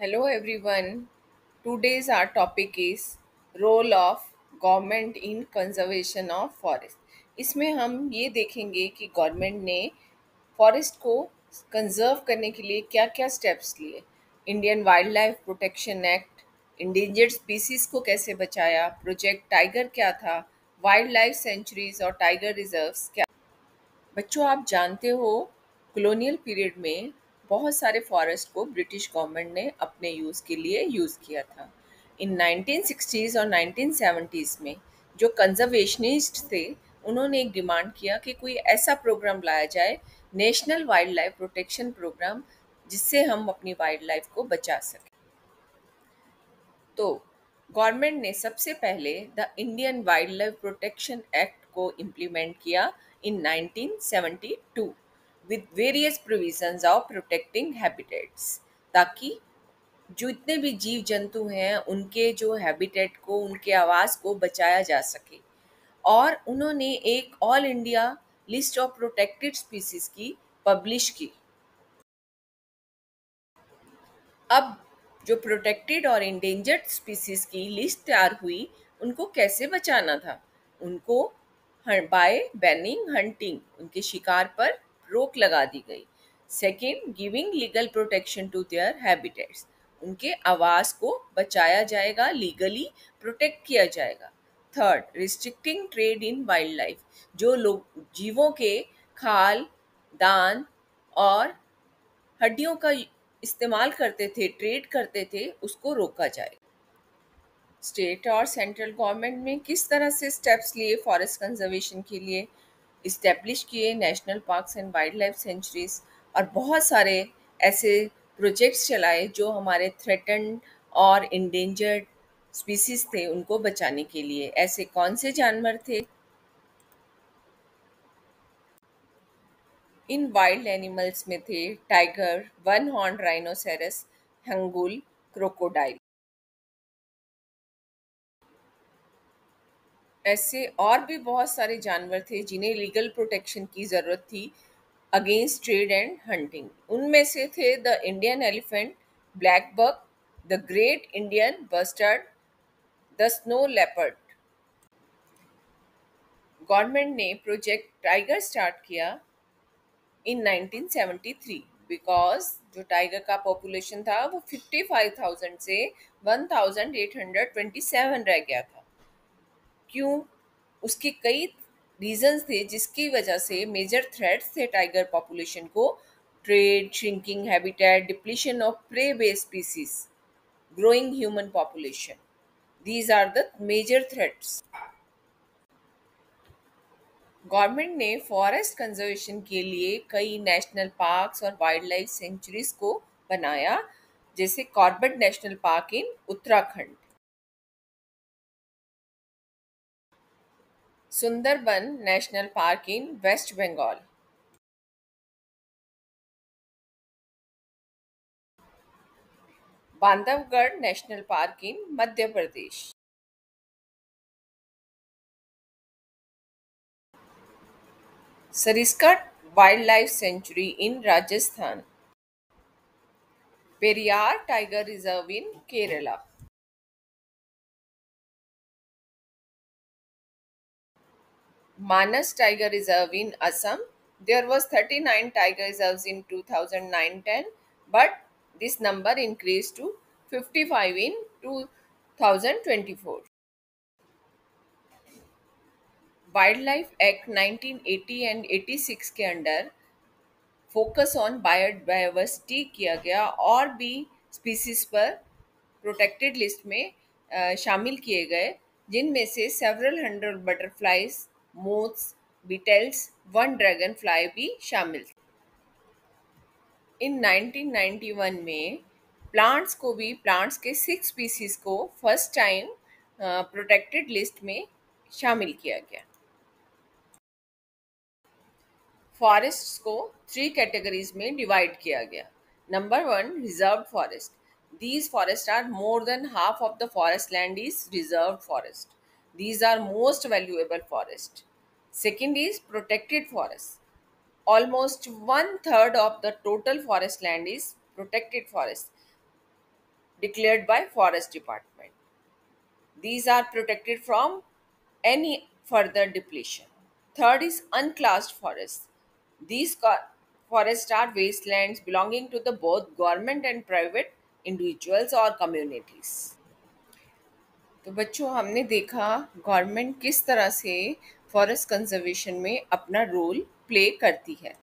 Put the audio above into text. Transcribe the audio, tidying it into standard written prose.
Hello everyone. Today's our topic is role of government in conservation of forest. इसमें हम ये देखेंगे कि गवर्नमेंट ने फॉरेस्ट को कंजर्व करने के लिए क्या क्या स्टेप्स लिए। Indian wild life protection act, endangered species को कैसे बचाया, प्रोजेक्ट टाइगर क्या था, वाइल्ड लाइफ सेंचुरीज और टाइगर रिजर्व्स क्या। बच्चों, आप जानते हो कॉलोनियल पीरियड में बहुत सारे फॉरेस्ट को ब्रिटिश गवर्नमेंट ने अपने यूज़ के लिए यूज़ किया था। इन 1960s और 1970s में जो कंजर्वेशनिस्ट थे, उन्होंने एक डिमांड किया कि कोई ऐसा प्रोग्राम लाया जाए, national wildlife protection programme, जिससे हम अपनी वाइल्ड लाइफ को बचा सकें। तो गवर्नमेंट ने सबसे पहले the Indian wild life protection act को इम्प्लीमेंट किया इन 1972 with various provisions of protecting habitats, ताकि जो इतने भी जीव जंतु हैं उनके जो हैबिटेट को, उनके आवास को बचाया जा सके। और उन्होंने एक all India list of protected species की पब्लिश की। अब जो प्रोटेक्टेड और इंडेंजर्ड स्पीसीज की लिस्ट तैयार हुई, उनको कैसे बचाना था। उनको बाय बैनिंग हंटिंग, उनके शिकार पर रोक लगा दी गई। Second, giving legal protection to their habitats, उनके आवास को बचाया जाएगा, लीगली प्रोटेक्ट किया जाएगा। Third, restricting trade in wildlife, जो लोग जीवों के खाल, दान और हड्डियों का इस्तेमाल करते थे, ट्रेड करते थे, उसको रोका जाए। स्टेट और सेंट्रल गवर्नमेंट में किस तरह से स्टेप्स लिए फॉरेस्ट कंजर्वेशन के लिए, इस्टेब्लिश किए national parks and wild life sanctuaries, और बहुत सारे ऐसे प्रोजेक्ट्स चलाए जो हमारे थ्रेटन्ड और इंडेंजर्ड स्पीसीज थे उनको बचाने के लिए। ऐसे कौन से जानवर थे? इन वाइल्ड एनिमल्स में थे tiger, one horn rhinoceros, hangul, crocodile. ऐसे और भी बहुत सारे जानवर थे जिन्हें लीगल प्रोटेक्शन की ज़रूरत थी अगेंस्ट ट्रेड एंड हंटिंग। उनमें से थे the Indian elephant, blackbuck, the great Indian bustard, the snow leopard. Government ने प्रोजेक्ट टाइगर स्टार्ट किया इन 1973 बिकॉज जो टाइगर का पॉपुलेशन था वो 55,000 से 1,827 रह गया था। क्यों? उसके कई रीजंस थे जिसकी वजह से मेजर थ्रेट्स थे टाइगर पॉपुलेशन को: trade, shrinking habitat, depletion of prey based species, growing human population. These are the major threats. Government ने फॉरेस्ट कंजर्वेशन के लिए कई नेशनल पार्क्स और वाइल्ड लाइफ सेंचुरीज को बनाया, जैसे Corbett national park in Uttarakhand, Sundarban national park in West Bengal, Bandhavgarh national park in Madhya Pradesh, Sariska wildlife sanctuary in Rajasthan, Periyar tiger reserve in Kerala, Manas Tiger Reserve in Assam. There was 39 tiger reserves in 2009-10, but this number increased to 55 in 2024. Wild life act 1980 and 86 के under focus on biodiversity किया गया और भी species पर protected list में शामिल किए गए, जिनमें से several hundred butterflies, moths, beetles, one dragonfly भी शामिल थे। इन 1991 में प्लांट्स के 6 स्पीसीज को फर्स्ट टाइम प्रोटेक्टेड लिस्ट में शामिल किया गया। फॉरेस्ट्स को 3 कैटेगरीज में डिवाइड किया गया। Number 1, reserved forest. These forests are more than half of the forest land is reserved forest. These are most valuable forest. Second is protected forest. Almost one third of the total forest land is protected forest. declared by Forest Department. These are protected from any further depletion. Third is unclassed forests. These forests are wastelands belonging to the both government and private individuals or communities. तो बच्चों हमने देखा government किस तरह से forest conservation में अपना role play करती है।